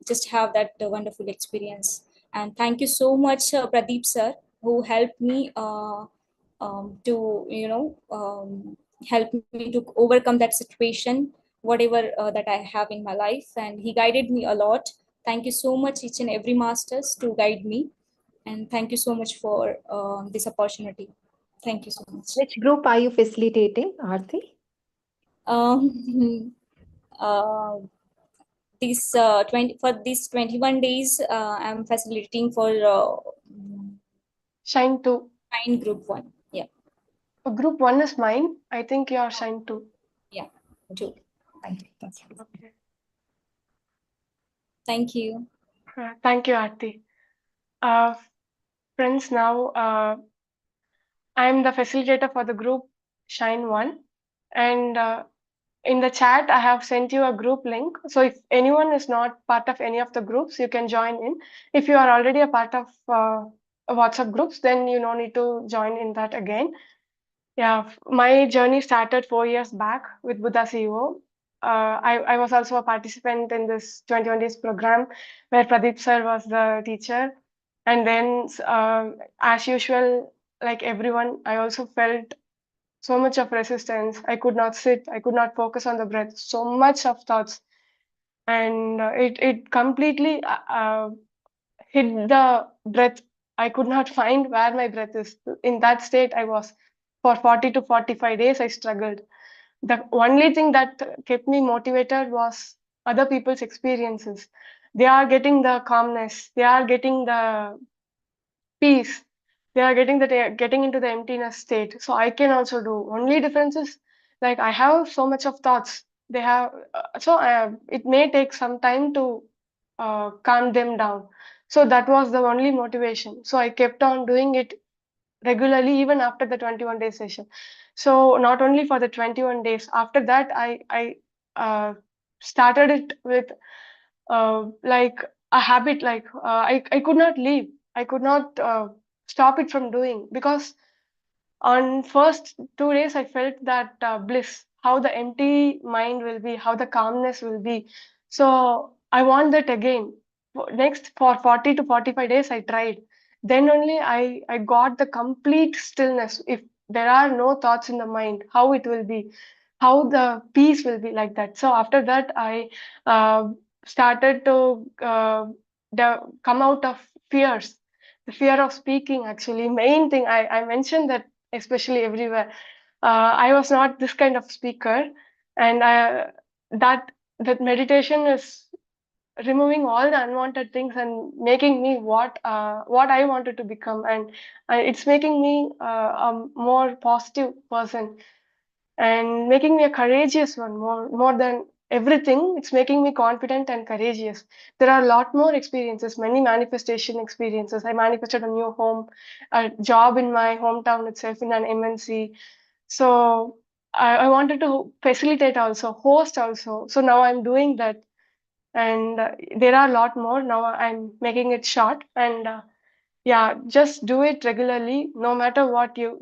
just have that wonderful experience. And thank you so much, Pradeep sir, who helped me to help me to overcome that situation, whatever that I have in my life, and he guided me a lot. Thank you so much, each and every masters, to guide me, and thank you so much for this opportunity. Thank you so much. Which group are you facilitating, Aarti? Um, uh, this 20 for these 21 days, I'm facilitating for Shine 2. Shine Group 1. Yeah, Group 1 is mine. I think you are Shine 2. yeah, 2. Thank you. Thank you. Okay. Thank you. Thank you, Aarti. Uh, Friends, now I'm the facilitator for the group Shine 1. And in the chat, I have sent you a group link. So if anyone is not part of any of the groups, you can join in. If you are already a part of WhatsApp groups, then you no need to join in that again. Yeah, my journey started 4 years back with Buddha CEO. I was also a participant in this 21 days program where Pradeep sir was the teacher. And then, as usual, like everyone, I also felt so much of resistance. I could not sit, I could not focus on the breath, so much of thoughts. And it completely hid the breath. I could not find where my breath is. In that state, I was for 40 to 45 days. I struggled. The only thing that kept me motivated was other people's experiences. They are getting the calmness. They are getting the peace. They are getting into the emptiness state. So I can also do. Only difference is like I have so much of thoughts. They have it may take some time to calm them down. So that was the only motivation. So I kept on doing it regularly even after the 21 day session. So not only for the 21 days, after that I started it with like a habit. Like I could not leave. I could not stop it from doing, because on first 2 days I felt that bliss, how the empty mind will be, how the calmness will be. So I want that again. Next, for 40 to 45 days, I tried. Then only I got the complete stillness. If there are no thoughts in the mind, how it will be, how the peace will be like that. So after that, I uh, started to come out of fears. The fear of speaking, actually, main thing I mentioned that especially everywhere. I was not this kind of speaker, and that that meditation is removing all the unwanted things and making me what I wanted to become, and it's making me a more positive person and making me a courageous one, more than everything. It's making me confident and courageous. There are a lot more experiences, many manifestation experiences. I manifested a new home, a job in my hometown itself in an MNC. So I wanted to facilitate also, host also. So now I'm doing that, and there are a lot more. Now I'm making it short, and yeah, just do it regularly. No matter what, you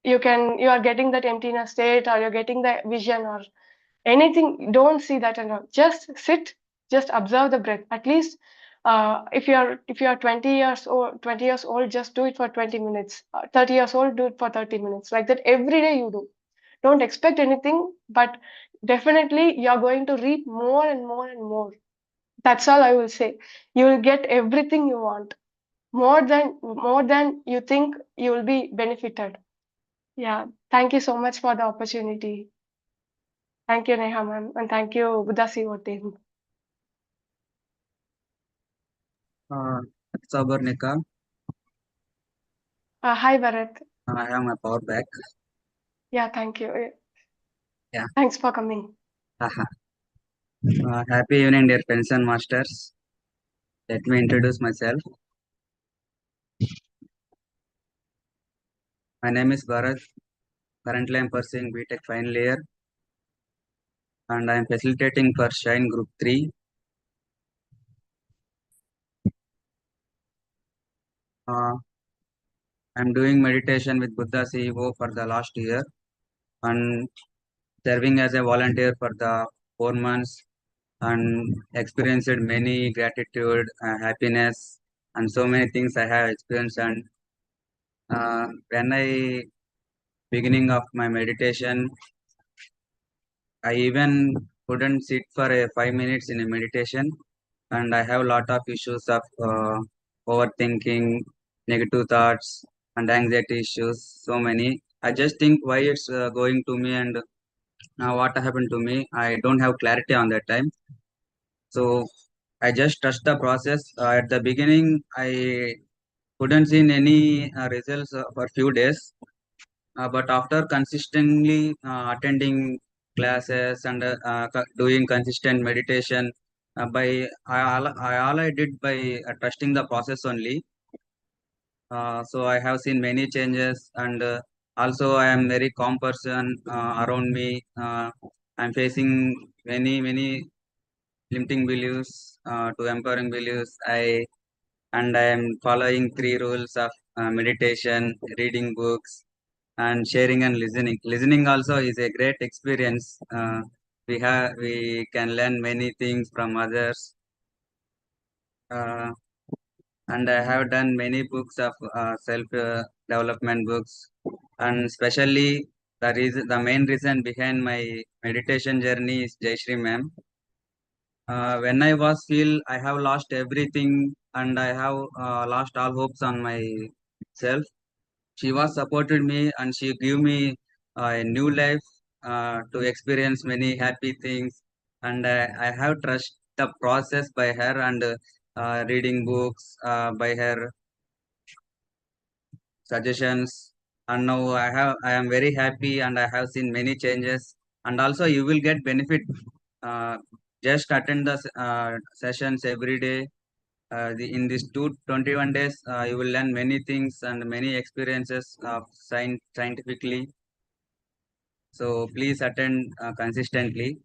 are getting that emptiness state, or you're getting the vision or anything. Don't see that and all. Just sit, just observe the breath. At least if you are 20 years old, just do it for 20 minutes. 30 years old, do it for 30 minutes. Like that every day you do. Don't expect anything, but definitely you're going to reap more and more and more. That's all I will say. You will get everything you want, more than you think. You will be benefited. Yeah, thank you so much for the opportunity. Thank you, Neha ma'am, and thank you, Buddha CEO team. It's Nika. Hi, Bharat. I have my power back. Yeah, thank you. Yeah. Thanks for coming. Happy evening, dear pension masters. Let me introduce myself. My name is Bharat. Currently, I am pursuing BTech final year, and I am facilitating for Shine Group 3. I am doing meditation with Buddha CEO for the last year and serving as a volunteer for the 4 months, and experienced many gratitude, happiness, and so many things I have experienced. And when I beginning of my meditation, I even couldn't sit for a 5 minutes in a meditation, and I have a lot of issues of overthinking, negative thoughts, and anxiety issues. So many. I just think why it's going to me, and what happened to me. I don't have clarity on that time. So I just trust the process. At the beginning, I couldn't see any results for few days. But after consistently attending classes and doing consistent meditation, all I did by trusting the process only. So I have seen many changes, and also I am very calm person around me. I'm facing many limiting beliefs to empowering beliefs. I am following 3 rules of meditation, reading books, and sharing and listening. Listening also is a great experience. We can learn many things from others, uh, and I have done many books of self development books, and especially the main reason behind my meditation journey is Jai Shri ma'am. When I was feel I have lost everything and I have lost all hopes on myself, she was supported me and she gave me a new life to experience many happy things, and I have trust the process by her, and reading books by her suggestions, and now I am very happy and I have seen many changes, and also you will get benefit. uh, just attend the sessions every day. In these 21 days, you will learn many things and many experiences scientifically. So please attend consistently.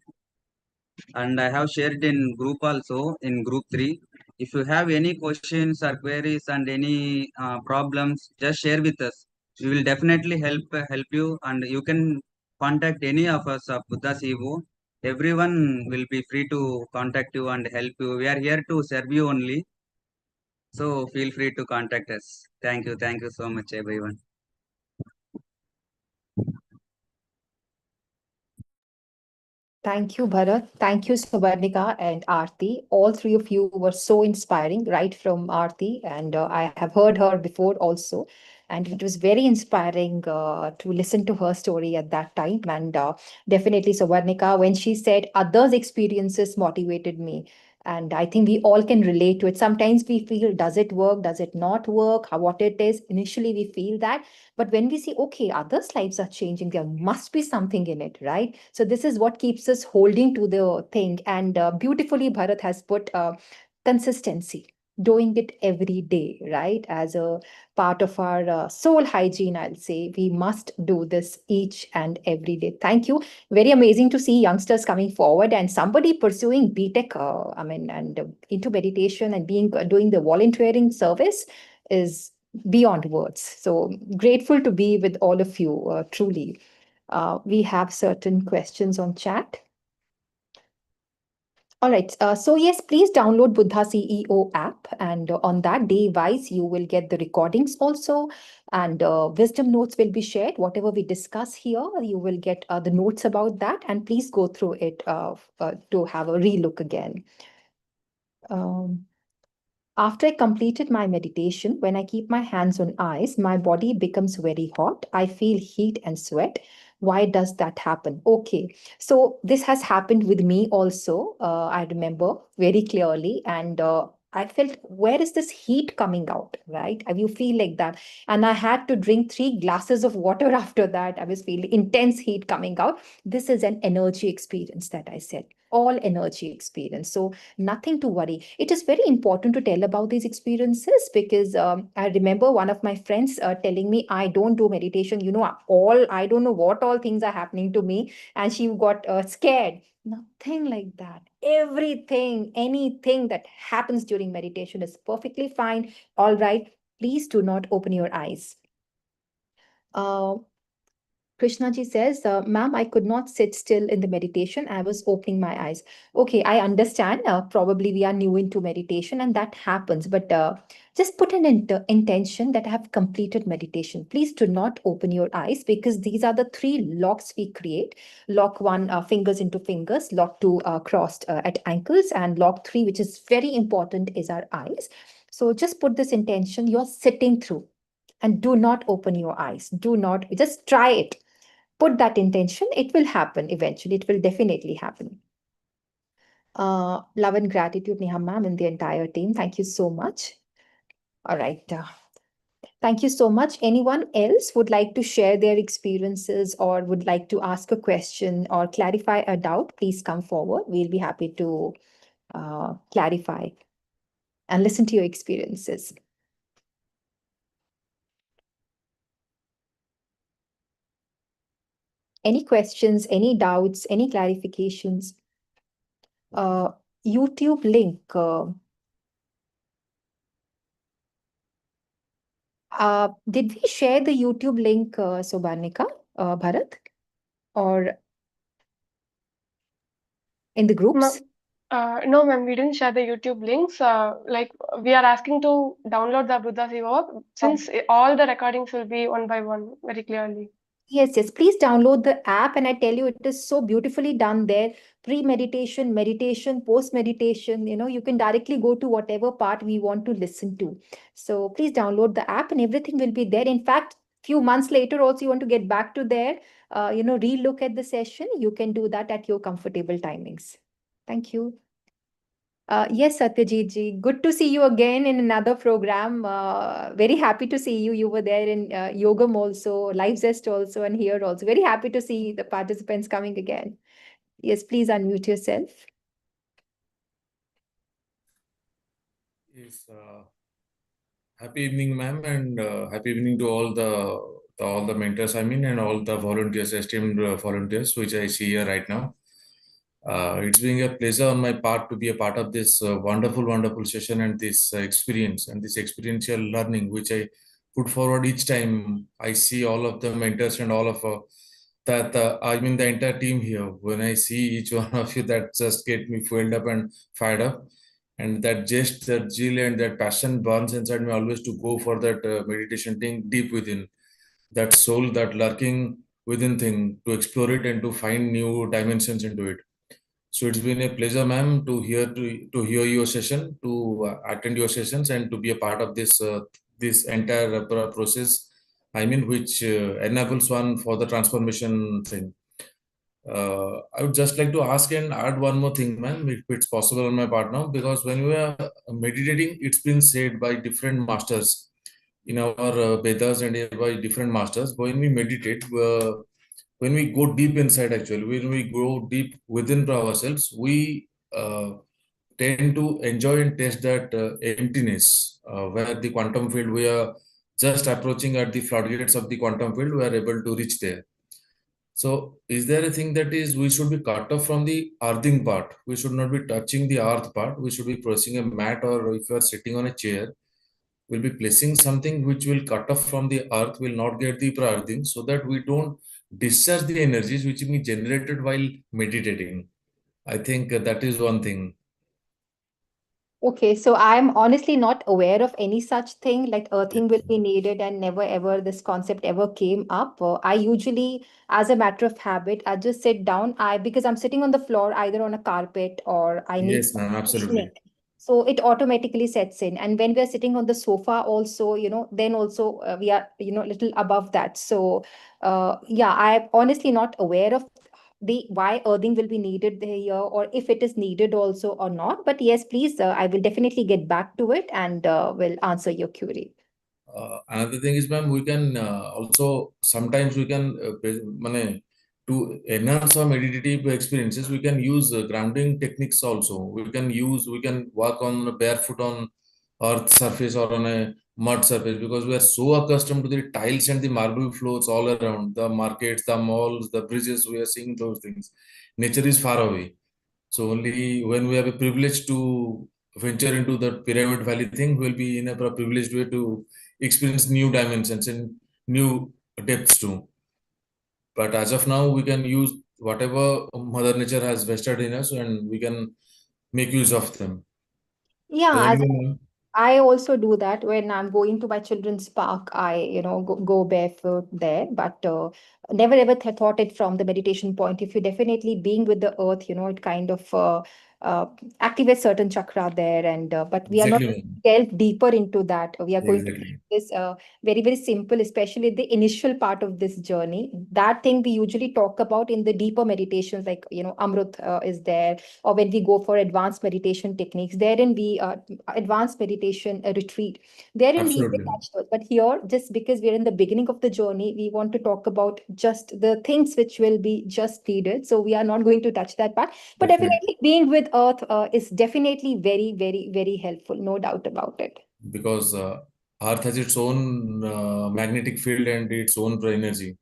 And I have shared in group also in group 3. If you have any questions or queries and any problems, just share with us. We will definitely help you, and you can contact any of us of Buddha CEO everyone will be free to contact you and help you. We are here to serve you only. So feel free to contact us. Thank you. Thank you so much, everyone. Thank you, Bharat. Thank you, Subarnika and Aarti. All three of you were so inspiring, right from Aarti, and I have heard her before also. And it was very inspiring to listen to her story at that time. And definitely, Subarnika, when she said others' experiences motivated me. And I think we all can relate to it. Sometimes we feel, does it work? Does it not work? How, what it is? Initially, we feel that. But when we see, okay, others' lives are changing, there must be something in it, right? So this is what keeps us holding to the thing. And beautifully, Bharat has put consistency, doing it every day, right? As a part of our soul hygiene, I'll say we must do this each and every day. Thank you. Very amazing to see youngsters coming forward and somebody pursuing BTech, and into meditation and being doing the volunteering service is beyond words. So grateful to be with all of you, truly. We have certain questions on chat. All right. So yes, please download Buddha CEO app, and on that device, you will get the recordings also, and wisdom notes will be shared. Whatever we discuss here, you will get the notes about that, and please go through it to have a relook again. Um, After I completed my meditation, when I keep my hands on eyes, my body becomes very hot. I feel heat and sweat. Why does that happen? Okay, so this has happened with me also. I remember very clearly, and I felt, where is this heat coming out? Right? You feel like that, and I had to drink 3 glasses of water after that. I was feeling intense heat coming out. This is an energy experience that I said. All energy experience. So nothing to worry. It is very important to tell about these experiences because I remember one of my friends telling me, I don't do meditation. I don't know what all things are happening to me. And she got scared. Nothing like that. Everything, anything that happens during meditation is perfectly fine. All right. Please do not open your eyes. Krishnaji says, ma'am, I could not sit still in the meditation. I was opening my eyes. Okay, I understand. Probably we are new into meditation and that happens. But just put an intention that I have completed meditation. Please do not open your eyes because these are the 3 locks we create. Lock 1, fingers into fingers. Lock 2, crossed at ankles. And lock 3, which is very important, is our eyes. So just put this intention. You're sitting through. And do not open your eyes. Do not, just try it. Put that intention, it will happen eventually. It will definitely happen. Love and gratitude, Neha ma'am, and the entire team. Thank you so much. All right. Thank you so much. Anyone else would like to share their experiences or would like to ask a question or clarify a doubt? Please come forward. We'll be happy to clarify and listen to your experiences. Any questions, any doubts, any clarifications? YouTube link. Did we share the YouTube link, Sobarnika, Bharat, or in the groups? No, ma'am, we didn't share the YouTube links. Like we are asking to download the Buddha Seva app since all the recordings will be one by one very clearly. Yes, yes. Please download the app, and I tell you, it is so beautifully done there. Pre-meditation, meditation, post-meditation. You can directly go to whatever part we want to listen to. So please download the app, and everything will be there. In fact, few months later, also you want to get back to there. Relook at the session. You can do that at your comfortable timings. Thank you. Yes, Satyajit ji. Good to see you again in another program. Very happy to see you. You were there in Yogam also, Live Zest also, and here also. Very happy to see the participants coming again. Yes, please unmute yourself. Yes, happy evening, ma'am, and happy evening to all the mentors. And all the volunteers, esteemed volunteers, which I see here right now. It's been a pleasure on my part to be a part of this wonderful session and this experience and this experiential learning, which I put forward each time I see all of the mentors and all of that I mean the entire team here. When I see each one of you, that just get me fueled up and fired up, and that just that zeal and that passion burns inside me always to go for that meditation thing deep within that soul, that lurking within thing, to explore it and to find new dimensions into it. So it's been a pleasure, ma'am, to hear your session, to attend your sessions, and to be a part of this entire process. I mean, which enables one for the transformation thing. I would just like to ask and add one more thing, ma'am, if it's possible on my part now, because when we are meditating, it's been said by different masters in our Vedas and by different masters. When we meditate, when we go deep inside, actually, when we go deep within ourselves, we tend to enjoy and taste that emptiness, where the quantum field, we are just approaching at the floodgates of the quantum field, we are able to reach there. So, is there a thing that is we should be cut off from the earthing part? We should not be touching the earth part. We should be pressing a mat, or if you are sitting on a chair, we'll be placing something which will cut off from the earth, will not get the earthing, so that we don't discharge the energies which will be generated while meditating. I think that is one thing. Okay, so I'm honestly not aware of any such thing like earthing will be needed, and never ever this concept ever came up. I usually, as a matter of habit, I just sit down. Because I'm sitting on the floor, either on a carpet or I need Yes, ma'am, cushioning. absolutely. So it automatically sets in. And when we are sitting on the sofa, also, then also we are, a little above that. So, yeah, I'm honestly not aware of the why earthing will be needed here, or if it is needed also or not. But yes, please, I will definitely get back to it and will answer your query. Another thing is, ma'am, we can also sometimes we can to enhance our meditative experiences. We can use grounding techniques also. We can walk on barefoot on earth surface or on a mud surface, because we are so accustomed to the tiles and the marble floors all around the markets, the malls, the bridges. We are seeing those things. Nature is far away. So only when we have a privilege to venture into the Pyramid Valley thing, we'll be in a privileged way to experience new dimensions and new depths too. But as of now, we can use whatever Mother Nature has vested in us, and we can make use of them. But Yeah, as anyway, ma'am, I also do that when I'm going to my children's park. I, go barefoot there, but never ever thought it from the meditation point of view. Definitely being with the earth, it kind of uh, activates certain chakra there. And but we are not exactly, ma'am. delve deeper into that. We are going to keep Exactly. this very, very simple, especially the initial part of this journey. That thing we usually talk about in the deeper meditations, like, Amrut is there, or when we go for advanced meditation techniques, therein we advanced meditation retreat. Therein we will Absolutely. touch those. But here, just because we're in the beginning of the journey, we want to talk about just the things which will be just needed. So we are not going to touch that part. But Definitely. definitely being with Earth is definitely very, very, very helpful. No doubt about it. Because Earth has its own magnetic field and its own energy.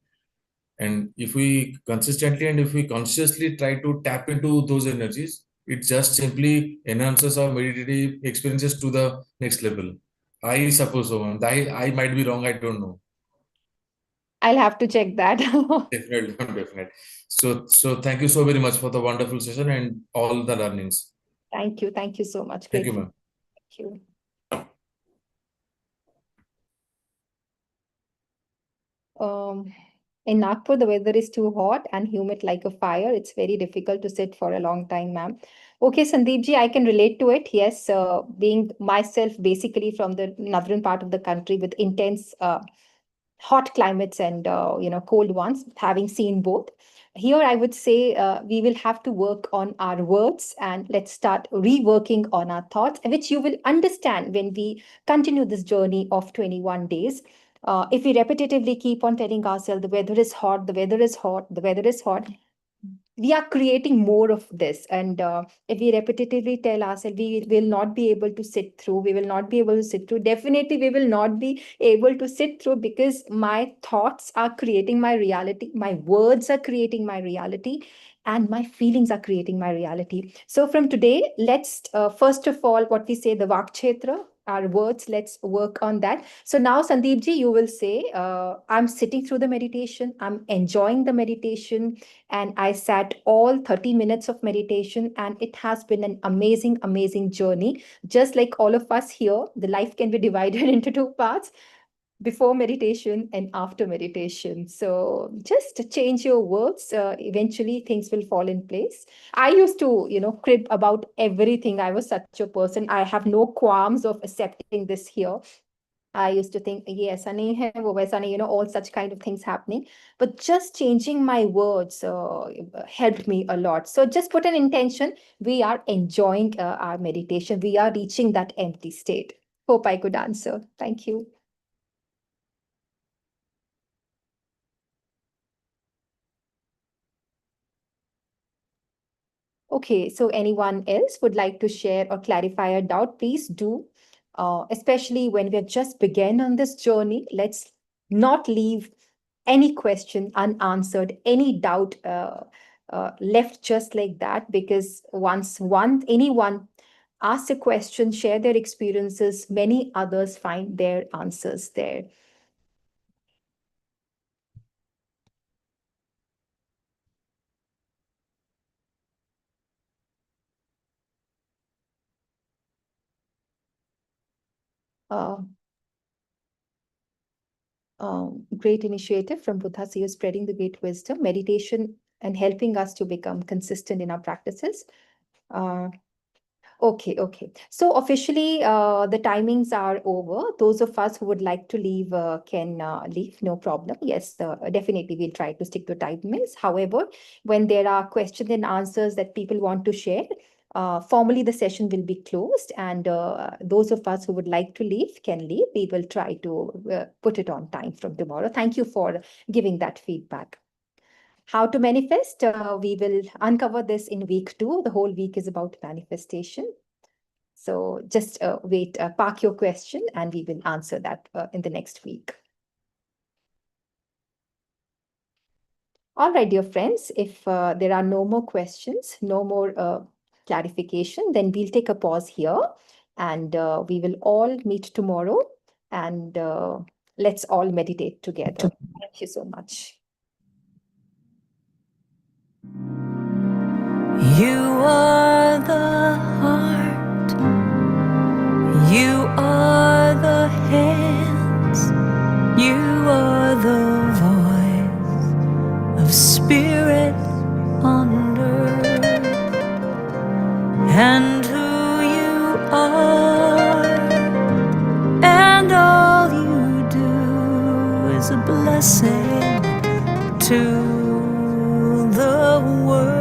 And if we consistently and if we consciously try to tap into those energies, it just simply enhances our meditative experiences to the next level. I suppose so. I might be wrong. I don't know. I'll have to check that. Definitely, definitely. So thank you so very much for the wonderful session and all the learnings. Thank you. Thank you so much. Thank you, Grateful. ma'am. Thank you. Um, in Nagpur, the weather is too hot and humid like a fire. It's very difficult to sit for a long time, ma'am. Okay, Sandeep ji, I can relate to it. Yes, being myself basically from the northern part of the country with intense hot climates and cold ones, having seen both. Here, I would say we will have to work on our words, and let's start reworking on our thoughts, which you will understand when we continue this journey of 21 days. If we repetitively keep on telling ourselves the weather is hot, the weather is hot, the weather is hot, we are creating more of this. And if we repetitively tell ourselves we will not be able to sit through, we will not be able to sit through, definitely we will not be able to sit through, because my thoughts are creating my reality, my words are creating my reality, and my feelings are creating my reality. So from today, let's first of all, what we say, the Vakchetra, our words, let's work on that. So now, Sandeep ji, you will say, I'm sitting through the meditation, I'm enjoying the meditation, and I sat all 30 minutes of meditation, and it has been an amazing, amazing journey. Just like all of us here, the life can be divided into two parts: before meditation and after meditation. So just change your words. Eventually, things will fall in place. I used to, crib about everything. I was such a person. I have no qualms of accepting this here. I used to think, yes, nahi hai, wo waisa nahi, all such kind of things happening. But just changing my words helped me a lot. So just put an intention. We are enjoying our meditation. We are reaching that empty state. Hope I could answer. Thank you. Okay, so anyone else would like to share or clarify a doubt, please do. Especially when we have just begun on this journey, let's not leave any question unanswered, any doubt left just like that, because once anyone asks a question, share their experiences, many others find their answers there. Great initiative from Buddha. So you're spreading the great wisdom, meditation, and helping us to become consistent in our practices. Okay. So officially, the timings are over. Those of us who would like to leave can leave, no problem. Yes, definitely we'll try to stick to timings. However, when there are questions and answers that people want to share, formally the session will be closed, and those of us who would like to leave can leave. We will try to put it on time from tomorrow. Thank you for giving that feedback. How to manifest? We will uncover this in week 2. The whole week is about manifestation. So just wait, park your question, and we will answer that in the next week. All right, dear friends, if there are no more questions, no more clarification, then we'll take a pause here, and we will all meet tomorrow, and let's all meditate together. Thank you so much. You are the heart, you are the hands, you are the voice of spirit on earth, and who you are, and all you do is a blessing to the world.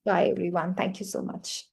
Bye, everyone. Thank you so much.